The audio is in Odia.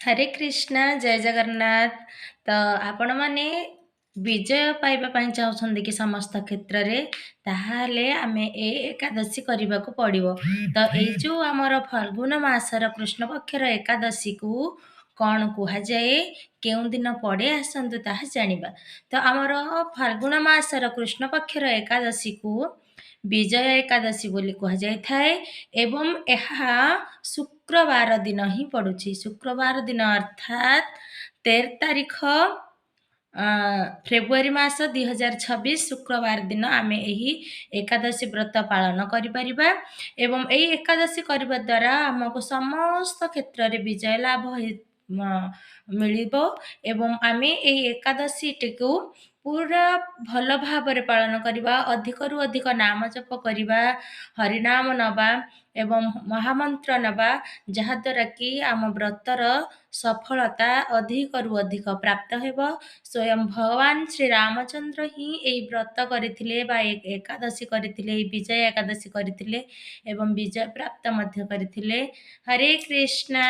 ହରେ କୃଷ୍ଣା ଜୟ ଜଗନ୍ନାଥ। ତ ଆପଣମାନେ ବିଜୟ ପାଇବା ପାଇଁ ଚାହୁଁଛନ୍ତି କି ସମସ୍ତ କ୍ଷେତ୍ରରେ, ତାହେଲେ ଆମେ ଏ ଏକାଦଶୀ କରିବାକୁ ପଡ଼ିବ। ତ ଏଇ ଯେଉଁ ଆମର ଫାଲ୍ଗୁନ ମାସର କୃଷ୍ଣ ପକ୍ଷର ଏକାଦଶୀକୁ କ'ଣ କୁହାଯାଏ, କେଉଁ ଦିନ ପଡ଼େ, ଆସନ୍ତୁ ତାହା ଜାଣିବା। ତ ଆମର ଫାଲ୍ଗୁନ ମାସର କୃଷ୍ଣ ପକ୍ଷର ଏକାଦଶୀକୁ ବିଜୟ ଏକାଦଶୀ ବୋଲି କୁହାଯାଇଥାଏ ଏବଂ ଏହା ଶୁକ୍ରବାର ଦିନ ହିଁ ପଡ଼ୁଛି। ଶୁକ୍ରବାର ଦିନ ଅର୍ଥାତ୍ 13 ତାରିଖ ଫେବୃଆରୀ ମାସ 2026 ଶୁକ୍ରବାର ଦିନ ଆମେ ଏହି ଏକାଦଶୀ ବ୍ରତ ପାଳନ କରିପାରିବା ଏବଂ ଏହି ଏକାଦଶୀ କରିବା ଦ୍ୱାରା ଆମକୁ ସମସ୍ତ କ୍ଷେତ୍ରରେ ବିଜୟ ଲାଭ ମିଳିବ ଏବଂ ଆମେ ଏହି ଏକାଦଶୀଟିକୁ ପୁରା ଭଲ ଭାବରେ ପାଳନ କରିବା, ଅଧିକରୁ ଅଧିକ ନାମ ଜପ କରିବା, ହରିନାମ ନେବା ଏବଂ ମହାମନ୍ତ୍ର ନେବା, ଯାହାଦ୍ୱାରା କି ଆମ ବ୍ରତର ସଫଳତା ଅଧିକରୁ ଅଧିକ ପ୍ରାପ୍ତ ହେବ। ସ୍ୱୟଂ ଭଗବାନ ଶ୍ରୀରାମଚନ୍ଦ୍ର ହିଁ ଏହି ବ୍ରତ କରିଥିଲେ ବା ଏକାଦଶୀ କରିଥିଲେ, ଏହି ବିଜୟ ଏକାଦଶୀ କରିଥିଲେ ଏବଂ ବିଜୟ ପ୍ରାପ୍ତ ମଧ୍ୟ କରିଥିଲେ। ହରେ କୃଷ୍ଣା।